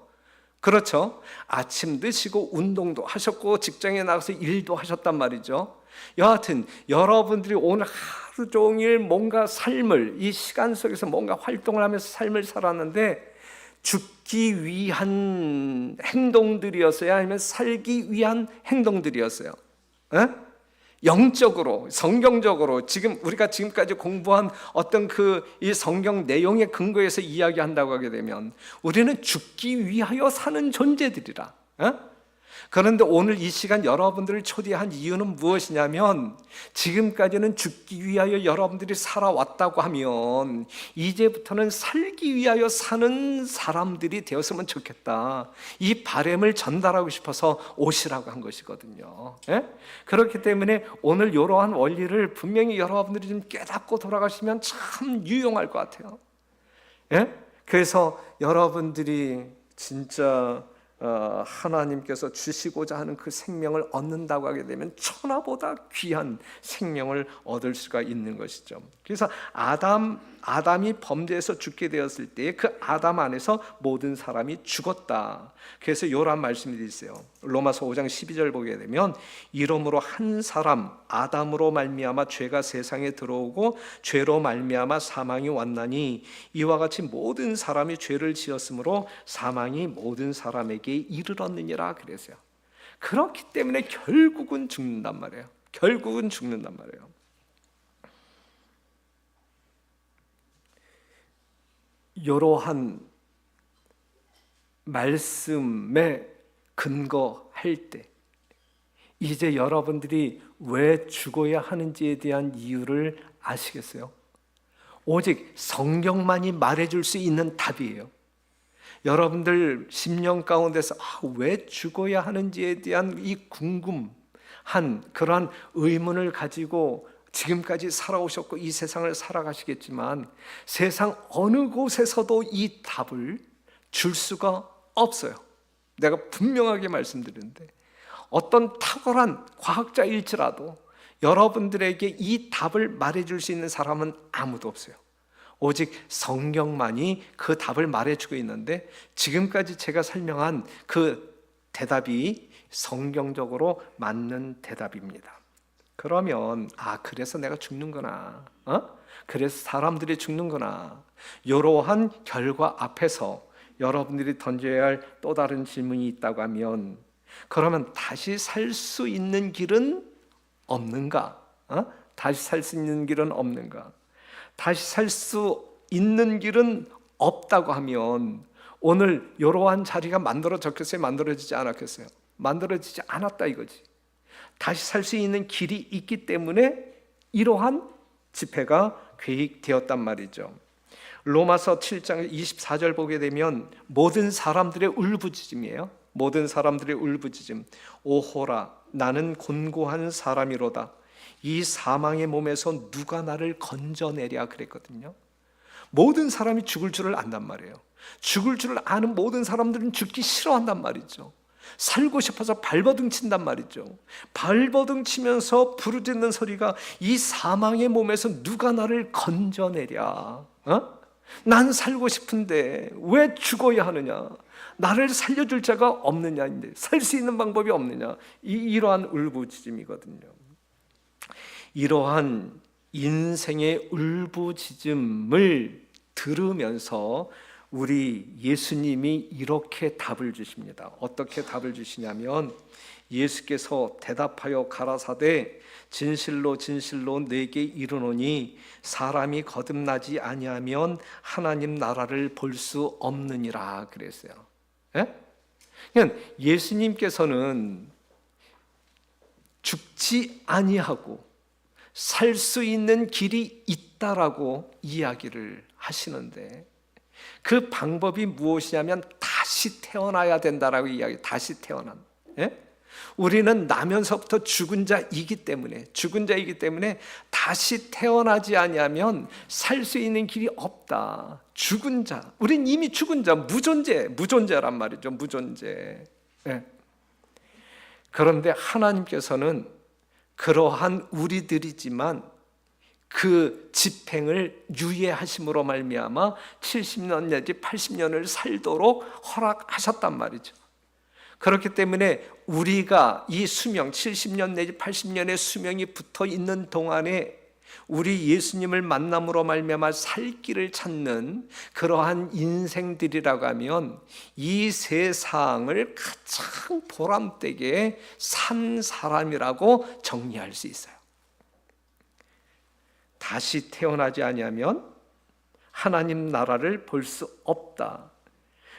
그렇죠? 아침 드시고 운동도 하셨고 직장에 나가서 일도 하셨단 말이죠. 여하튼 여러분들이 오늘 하루 종일 뭔가 삶을, 이 시간 속에서 뭔가 활동을 하면서 삶을 살았는데 죽기 위한 행동들이었어요? 아니면 살기 위한 행동들이었어요? 에? 영적으로, 성경적으로 지금 우리가 지금까지 공부한 어떤 이 성경 내용에 근거해서 이야기한다고 하게 되면 우리는 죽기 위하여 사는 존재들이라. 그런데 오늘 이 시간 여러분들을 초대한 이유는 무엇이냐면 지금까지는 죽기 위하여 여러분들이 살아왔다고 하면 이제부터는 살기 위하여 사는 사람들이 되었으면 좋겠다, 이 바람을 전달하고 싶어서 오시라고 한 것이거든요. 그렇기 때문에 오늘 이러한 원리를 분명히 여러분들이 좀 깨닫고 돌아가시면 참 유용할 것 같아요. 그래서 여러분들이 진짜 하나님께서 주시고자 하는 그 생명을 얻는다고 하게 되면 천하보다 귀한 생명을 얻을 수가 있는 것이죠. 그래서 아담이 범죄해서 죽게 되었을 때 그 아담 안에서 모든 사람이 죽었다. 그래서 이러한 말씀이 있어요. 로마서 5장 12절 보게 되면 이러므로 한 사람 아담으로 말미암아 죄가 세상에 들어오고 죄로 말미암아 사망이 왔나니 이와 같이 모든 사람이 죄를 지었으므로 사망이 모든 사람에게 이르렀느니라 그랬어요. 그렇기 때문에 결국은 죽는단 말이에요. 결국은 죽는단 말이에요. 이러한 말씀에 근거할 때 이제 여러분들이 왜 죽어야 하는지에 대한 이유를 아시겠어요? 오직 성경만이 말해줄 수 있는 답이에요. 여러분들 심령 가운데서 왜 죽어야 하는지에 대한 이 궁금한 그러한 의문을 가지고 지금까지 살아오셨고 이 세상을 살아가시겠지만 세상 어느 곳에서도 이 답을 줄 수가 없어요. 내가 분명하게 말씀드리는데 어떤 탁월한 과학자일지라도 여러분들에게 이 답을 말해줄 수 있는 사람은 아무도 없어요. 오직 성경만이 그 답을 말해주고 있는데 지금까지 제가 설명한 그 대답이 성경적으로 맞는 대답입니다. 그러면 그래서 내가 죽는구나, 그래서 사람들이 죽는구나, 이러한 결과 앞에서 여러분들이 던져야 할 또 다른 질문이 있다고 하면 그러면 다시 살 수 있는 길은 없는가? 다시 살 수 있는 길은 없는가? 다시 살 수 있는 길은 없다고 하면 오늘 이러한 자리가 만들어졌겠어요? 만들어지지 않았겠어요? 만들어지지 않았다 이거지. 다시 살 수 있는 길이 있기 때문에 이러한 집회가 계획되었단 말이죠. 로마서 7장 24절 보게 되면 모든 사람들의 울부짖음이에요. 모든 사람들의 울부짖음. 오호라 나는 곤고한 사람이로다. 이 사망의 몸에서 누가 나를 건져내랴 그랬거든요. 모든 사람이 죽을 줄을 안단 말이에요. 죽을 줄을 아는 모든 사람들은 죽기 싫어한단 말이죠. 살고 싶어서 발버둥 친단 말이죠. 발버둥 치면서 부르짖는 소리가 이 사망의 몸에서 누가 나를 건져내랴. 난 살고 싶은데 왜 죽어야 하느냐? 나를 살려줄 자가 없느냐인데 살 수 있는 방법이 없느냐? 이러한 울부짖음이거든요. 이러한 인생의 울부짖음을 들으면서 우리 예수님이 이렇게 답을 주십니다. 어떻게 답을 주시냐면 예수께서 대답하여 가라사대 진실로 진실로 내게 이르노니 사람이 거듭나지 아니하면 하나님 나라를 볼 수 없느니라 그랬어요. 그러니까 예수님께서는 죽지 아니하고 살 수 있는 길이 있다라고 이야기를 하시는데 그 방법이 무엇이냐면 다시 태어나야 된다라고 이야기. 다시 태어난. 우리는 나면서부터 죽은 자이기 때문에 다시 태어나지 아니하면 살 수 있는 길이 없다. 죽은 자. 우린 이미 죽은 자, 무존재란 말이죠. 무존재. 그런데 하나님께서는 그러한 우리들이지만 그 집행을 유예하심으로 말미암아 70년 내지 80년을 살도록 허락하셨단 말이죠. 그렇기 때문에 우리가 이 수명 70년 내지 80년의 수명이 붙어 있는 동안에 우리 예수님을 만남으로 말미암아 살 길을 찾는 그러한 인생들이라고 하면 이 세상을 가장 보람되게 산 사람이라고 정리할 수 있어요. 다시 태어나지 아니하면 하나님 나라를 볼 수 없다.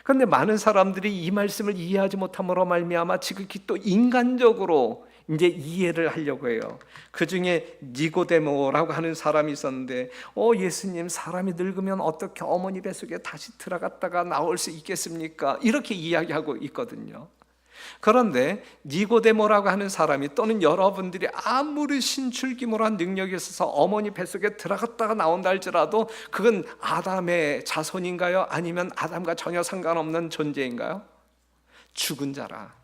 그런데 많은 사람들이 이 말씀을 이해하지 못함으로 말미암아 지극히 또 인간적으로 이제 이해를 하려고 해요. 그 중에 니고데모라고 하는 사람이 있었는데, 예수님, 사람이 늙으면 어떻게 어머니 뱃속에 다시 들어갔다가 나올 수 있겠습니까? 이렇게 이야기하고 있거든요. 그런데 니고데모라고 하는 사람이, 또는 여러분들이 아무리 신출기몰한 능력이 있어서 어머니 뱃속에 들어갔다가 나온다 할지라도 그건 아담의 자손인가요? 아니면 아담과 전혀 상관없는 존재인가요? 죽은 자라.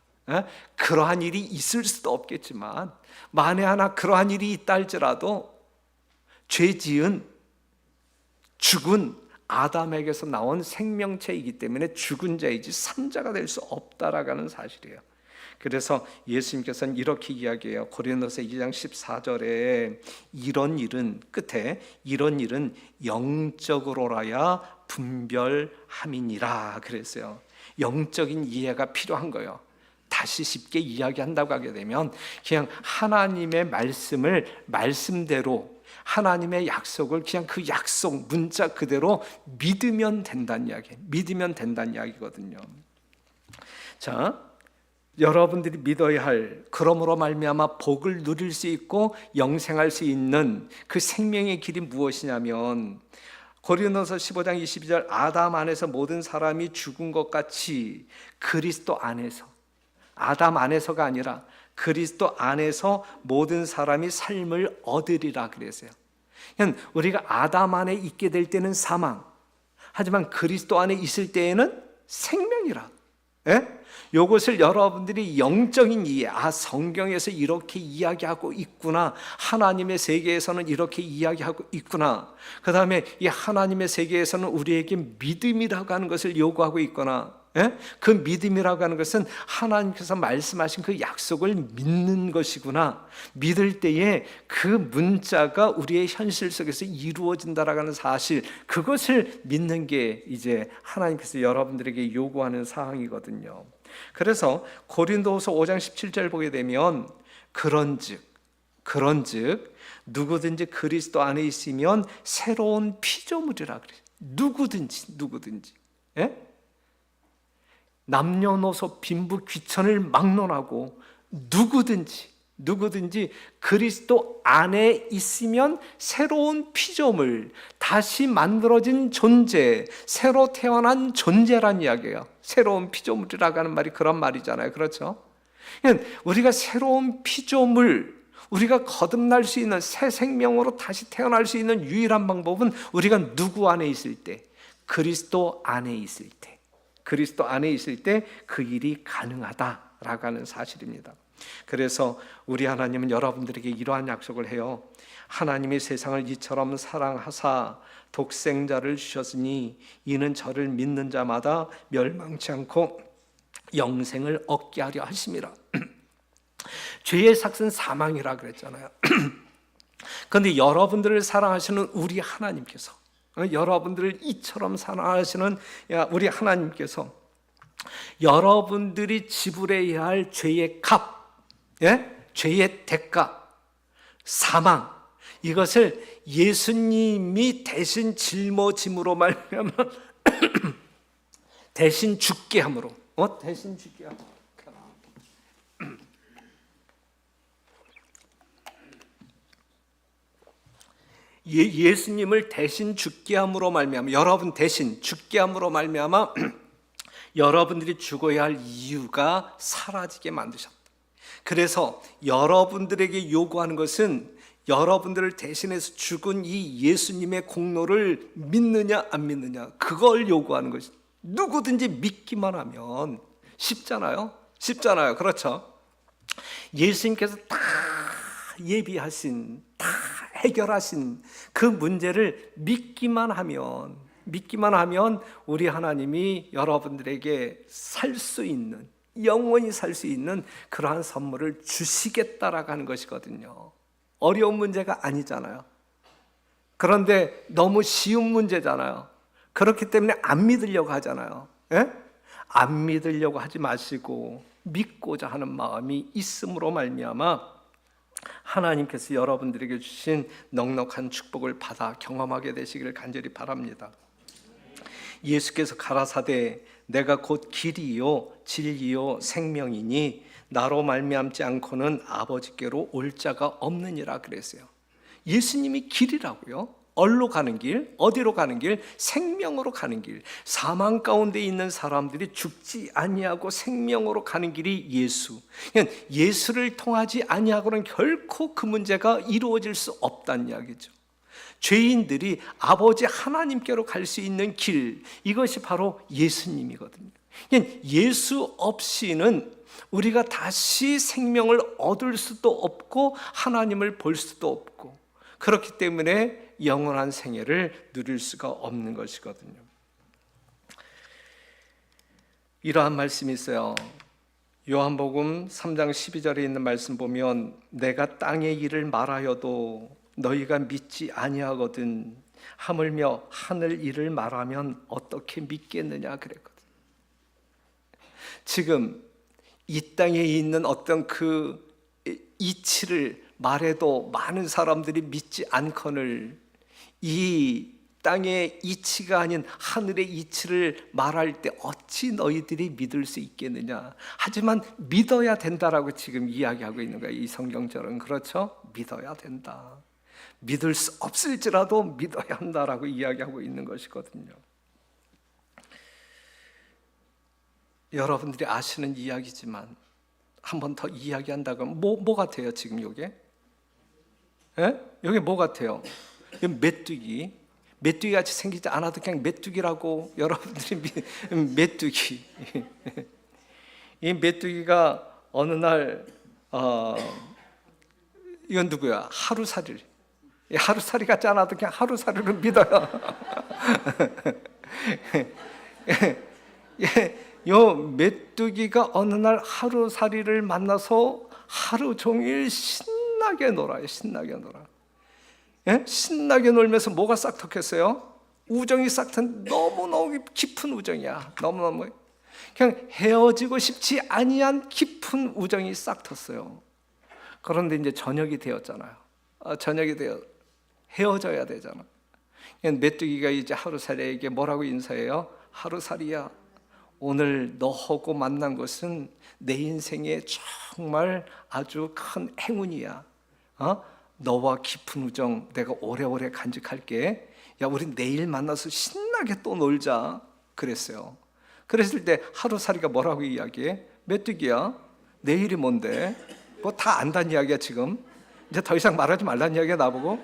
그러한 일이 있을 수도 없겠지만 만에 하나 그러한 일이 있다 할지라도 죄 지은 죽은 아담에게서 나온 생명체이기 때문에 죽은 자이지 산자가 될 수 없다라고 하는 사실이에요. 그래서 예수님께서는 이렇게 이야기해요. 고린도서 2장 14절에 이런 일은, 끝에 이런 일은 영적으로라야 분별함이니라 그랬어요. 영적인 이해가 필요한 거예요. 다시 쉽게 이야기한다고 하게 되면 그냥 하나님의 말씀을 말씀대로, 하나님의 약속을 그냥 그 약속 문자 그대로 믿으면 된다는 이야기, 믿으면 된다는 이야기거든요. 자, 여러분들이 믿어야 할, 그러므로 말미암아 복을 누릴 수 있고 영생할 수 있는 그 생명의 길이 무엇이냐면, 고린도서 15장 22절, 아담 안에서 모든 사람이 죽은 것 같이 그리스도 안에서, 아담 안에서가 아니라 그리스도 안에서 모든 사람이 삶을 얻으리라 그랬어요. 우리가 아담 안에 있게 될 때는 사망, 하지만 그리스도 안에 있을 때에는 생명이라. 이것을 여러분들이 영적인 이해, 성경에서 이렇게 이야기하고 있구나, 하나님의 세계에서는 이렇게 이야기하고 있구나, 그 다음에 이 하나님의 세계에서는 우리에게 믿음이라고 하는 것을 요구하고 있구나. 그 믿음이라고 하는 것은 하나님께서 말씀하신 그 약속을 믿는 것이구나. 믿을 때에 그 문자가 우리의 현실 속에서 이루어진다라고 하는 사실, 그것을 믿는 게 이제 하나님께서 여러분들에게 요구하는 사항이거든요. 그래서 고린도후서 5장 17절 보게 되면 그런즉 누구든지 그리스도 안에 있으면 새로운 피조물이라 그래요. 누구든지 남녀노소 빈부 귀천을 막론하고 누구든지 그리스도 안에 있으면 새로운 피조물, 다시 만들어진 존재, 새로 태어난 존재란 이야기예요. 새로운 피조물이라고 하는 말이 그런 말이잖아요. 그렇죠? 우리가 새로운 피조물, 우리가 거듭날 수 있는 새 생명으로 다시 태어날 수 있는 유일한 방법은 우리가 누구 안에 있을 때, 그리스도 안에 있을 때, 그리스도 안에 있을 때 그 일이 가능하다라고 하는 사실입니다. 그래서 우리 하나님은 여러분들에게 이러한 약속을 해요. 하나님이 세상을 이처럼 사랑하사 독생자를 주셨으니 이는 저를 믿는 자마다 멸망치 않고 영생을 얻게 하려 하심이라. 죄의 삭은 사망이라 그랬잖아요. 그런데 여러분들을 사랑하시는 우리 하나님께서, 여러분들을 이처럼 사랑하시는 우리 하나님께서 여러분들이 지불해야 할 죄의 값, 죄의 대가, 사망, 이것을 예수님이 대신 짊어짐으로 말미암아 대신 죽게 함으로, 대신 죽게 함으로, 예수님을 대신 죽게 함으로 말미암아, 여러분 대신 죽게 함으로 말미암아 여러분들이 죽어야 할 이유가 사라지게 만드셨다. 그래서 여러분들에게 요구하는 것은 여러분들을 대신해서 죽은 이 예수님의 공로를 믿느냐 안 믿느냐, 그걸 요구하는 것이. 누구든지 믿기만 하면 쉽잖아요. 그렇죠? 예수님께서 다 예비하신, 다 해결하신 그 문제를 믿기만 하면 우리 하나님이 여러분들에게 살 수 있는, 영원히 살 수 있는 그러한 선물을 주시겠다라고 하는 것이거든요. 어려운 문제가 아니잖아요. 그런데 너무 쉬운 문제잖아요. 그렇기 때문에 안 믿으려고 하잖아요. 예? 안 믿으려고 하지 마시고 믿고자 하는 마음이 있음으로 말미암아 하나님께서 여러분들에게 주신 넉넉한 축복을 받아 경험하게 되시기를 간절히 바랍니다. 예수께서 가라사대 내가 곧 길이요 진리요 생명이니 나로 말미암지 않고는 아버지께로 올 자가 없느니라 그랬어요. 예수님이 길이라고요. 얼로 가는 길, 어디로 가는 길? 생명으로 가는 길. 사망 가운데 있는 사람들이 죽지 아니하고 생명으로 가는 길이 예수. 그러니까 예수를 통하지 아니하고는 결코 그 문제가 이루어질 수 없다는 이야기죠. 죄인들이 아버지 하나님께로 갈 수 있는 길, 이것이 바로 예수님이거든요. 그러니까 예수 없이는 우리가 다시 생명을 얻을 수도 없고 하나님을 볼 수도 없고, 그렇기 때문에 영원한 생애를 누릴 수가 없는 것이거든요. 이러한 말씀이 있어요. 요한복음 3장 12절에 있는 말씀 보면 내가 땅의 일을 말하여도 너희가 믿지 아니하거든 하물며 하늘 일을 말하면 어떻게 믿겠느냐 그랬거든. 지금 이 땅에 있는 어떤 그 이치를 말해도 많은 사람들이 믿지 않거늘 이 땅의 이치가 아닌 하늘의 이치를 말할 때 어찌 너희들이 믿을 수 있겠느냐. 하지만 믿어야 된다라고 지금 이야기하고 있는 거예요. 이 성경절은. 그렇죠? 믿어야 된다. 믿을 수 없을지라도 믿어야 한다라고 이야기하고 있는 것이거든요. 여러분들이 아시는 이야기지만 한 번 더 이야기한다고 하면 뭐 같아요 지금 요게? 예? 요게 뭐 같아요? 메뚜기. 메뚜기 같이 생기지 않아도 그냥 메뚜기라고 여러분들이 메뚜기. 이 메뚜기가 어느 날 이건 누구야? 하루살이. 하루살이 같지 않아도 그냥 하루살이를 믿어요. 요 메뚜기가 어느 날 하루살이를 만나서 하루 종일 신나게 놀아요. 신나게 놀아. 예? 신나게 놀면서 뭐가 싹텄어요? 우정이 싹튼 너무너무 깊은 우정이야. 너무너무 그냥 헤어지고 싶지 아니한 깊은 우정이 싹텄어요. 그런데 이제 저녁이 되었잖아요. 저녁이 되어 헤어져야 되잖아. 메뚜기가 이제 하루살이에게 뭐라고 인사해요? 하루살이야, 오늘 너하고 만난 것은 내 인생에 정말 아주 큰 행운이야. 너와 깊은 우정 내가 오래오래 간직할게. 야, 우리 내일 만나서 신나게 또 놀자 그랬어요. 그랬을 때 하루살이가 뭐라고 이야기해? 메뚜기야, 내일이 뭔데? 뭐 다 안다는 이야기야 지금. 이제 더 이상 말하지 말라는 이야기야 나보고.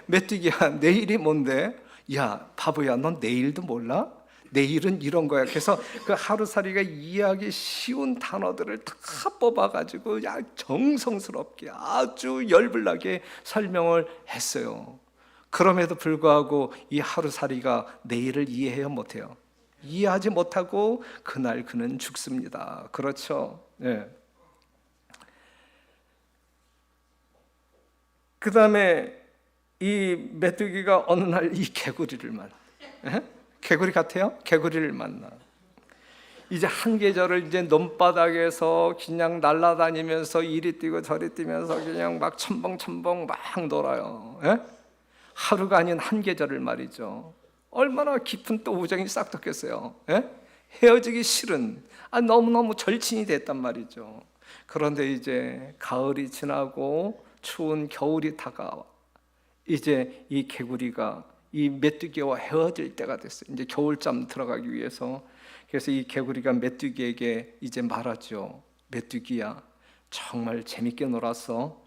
메뚜기야, 내일이 뭔데? 야, 바보야, 넌 내일도 몰라? 내일은 이런 거야. 그래서 그 하루살이가 이해하기 쉬운 단어들을 다 뽑아가지고 정성스럽게 아주 열불나게 설명을 했어요. 그럼에도 불구하고 이 하루살이가 내일을 이해해요, 못해요? 이해하지 못하고 그날 그는 죽습니다. 그렇죠? 네. 그 다음에 이 메뚜기가 어느 날 이 개구리를 만나. 개구리 같아요? 개구리를 만나. 이제 한 계절을 이제 논바닥에서 그냥 날아다니면서 이리 뛰고 저리 뛰면서 그냥 막 첨벙첨벙 막 놀아요. 하루가 아닌 한 계절을 말이죠. 얼마나 깊은 또 우정이 싹텄겠어요. 헤어지기 싫은, 너무너무 절친이 됐단 말이죠. 그런데 이제 가을이 지나고 추운 겨울이 다가와 이제 이 개구리가 이 메뚜기와 헤어질 때가 됐어요. 이제 겨울잠 들어가기 위해서. 그래서 이 개구리가 메뚜기에게 이제 말하죠. 메뚜기야, 정말 재밌게 놀았어.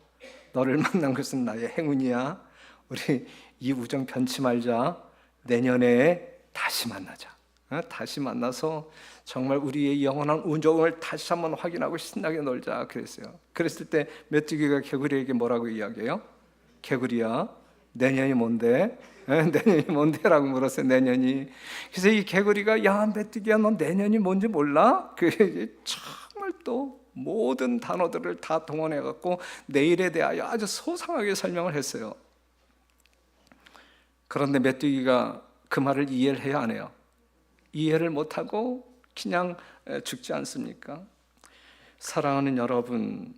너를 만난 것은 나의 행운이야. 우리 이 우정 변치 말자. 내년에 다시 만나자. 다시 만나서 정말 우리의 영원한 운종을 다시 한번 확인하고 신나게 놀자 그랬어요. 그랬을 때 메뚜기가 개구리에게 뭐라고 이야기해요? 개구리야, 내년이 뭔데? 내년이 뭔데라고 물었어요. 내년이. 그래서 이 개구리가 야 메뚜기야, 너 내년이 뭔지 몰라? 그 정말 또 모든 단어들을 다 동원해 갖고 내일에 대하여 아주 소상하게 설명을 했어요. 그런데 메뚜기가 그 말을 이해를 해야 안 해요? 이해를 못하고 그냥 죽지 않습니까? 사랑하는 여러분,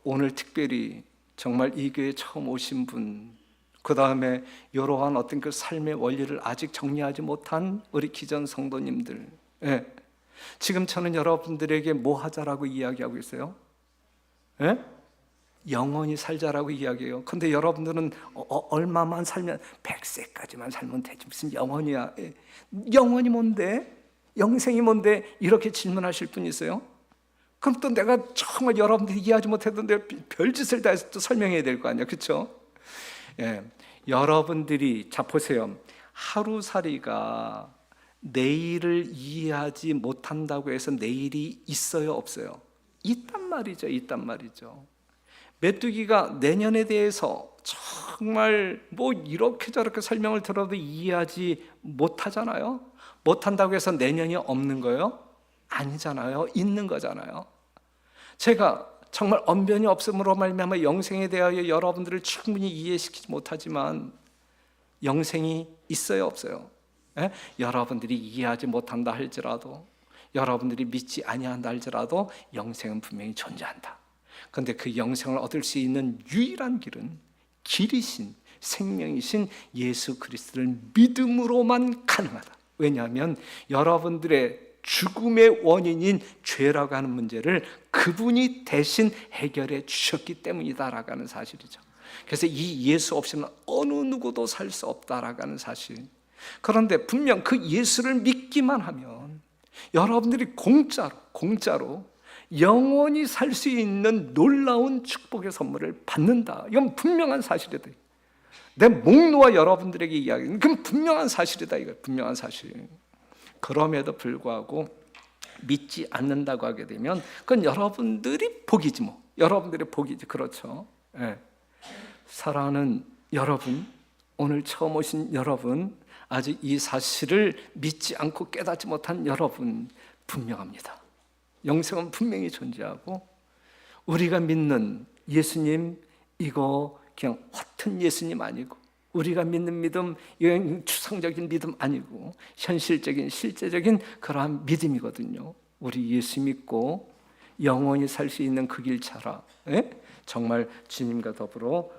오늘 특별히 정말 이 교회에 처음 오신 분, 그 다음에 이러한 어떤 그 삶의 원리를 아직 정리하지 못한 우리 기존 성도님들, 지금 저는 여러분들에게 뭐 하자라고 이야기하고 있어요? 영원히 살자라고 이야기해요. 근데 여러분들은 얼마만 살면 100세까지만 살면 되지 무슨 영원이야. 영원이 뭔데? 영생이 뭔데? 이렇게 질문하실 분 있어요? 그럼 또 내가 정말 여러분들이 이해하지 못했는데 별짓을 다 해서 또 설명해야 될 거 아니야, 그렇죠? 여러분들이 자 보세요. 하루살이가 내일을 이해하지 못한다고 해서 내일이 있어요, 없어요? 있단 말이죠. 메뚜기가 내년에 대해서 정말 뭐 이렇게 저렇게 설명을 들어도 이해하지 못하잖아요. 못한다고 해서 내년이 없는 거예요? 아니잖아요. 있는 거잖아요. 제가 정말 언변이 없음으로 말미암아 영생에 대하여 여러분들을 충분히 이해시키지 못하지만 영생이 있어요, 없어요? 여러분들이 이해하지 못한다 할지라도, 여러분들이 믿지 아니한다 할지라도 영생은 분명히 존재한다. 그런데 그 영생을 얻을 수 있는 유일한 길은 길이신 생명이신 예수 그리스도를 믿음으로만 가능하다. 왜냐하면 여러분들의 죽음의 원인인 죄라고 하는 문제를 그분이 대신 해결해 주셨기 때문이다라고 하는 사실이죠. 그래서 이 예수 없이는 어느 누구도 살 수 없다라고 하는 사실. 그런데 분명 그 예수를 믿기만 하면 여러분들이 공짜로 영원히 살 수 있는 놀라운 축복의 선물을 받는다. 이건 분명한 사실이다. 내 목 놓아 여러분들에게 이야기하는 그건 분명한 사실이다. 이거 분명한 사실. 그럼에도 불구하고 믿지 않는다고 하게 되면 그건 여러분들이 복이지 뭐. 여러분들의 복이지. 그렇죠? 사랑하는 여러분, 오늘 처음 오신 여러분, 아직 이 사실을 믿지 않고 깨닫지 못한 여러분 분명합니다. 영생은 분명히 존재하고 우리가 믿는 예수님 이거 그냥 허튼 예수님 아니고 우리가 믿는 믿음 이건 추상적인 믿음 아니고 현실적인 실제적인 그러한 믿음이거든요. 우리 예수 믿고 영원히 살 수 있는 그 길 찾아 정말 주님과 더불어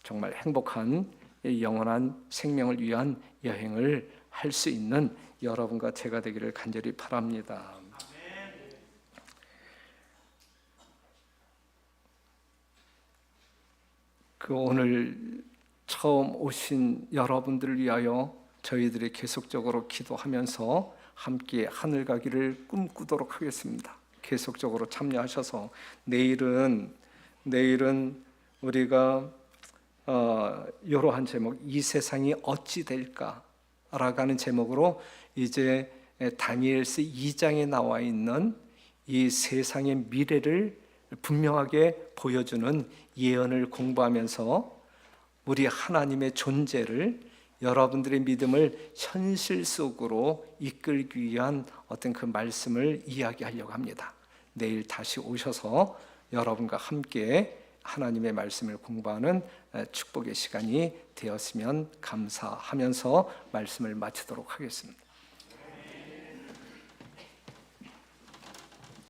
정말 행복한 영원한 생명을 위한 여행을 할 수 있는 여러분과 제가 되기를 간절히 바랍니다. 그 오늘 처음 오신 여러분들을 위하여 저희들이 계속적으로 기도하면서 함께 하늘 가기를 꿈꾸도록 하겠습니다. 계속적으로 참여하셔서 내일은 우리가 이러한 제목, 이 세상이 어찌 될까라고 하는 제목으로 이제 다니엘서 2장에 나와 있는 이 세상의 미래를 분명하게 보여주는 예언을 공부하면서 우리 하나님의 존재를, 여러분들의 믿음을 현실 속으로 이끌기 위한 어떤 그 말씀을 이야기하려고 합니다. 내일 다시 오셔서 여러분과 함께 하나님의 말씀을 공부하는 축복의 시간이 되었으면 감사하면서 말씀을 마치도록 하겠습니다.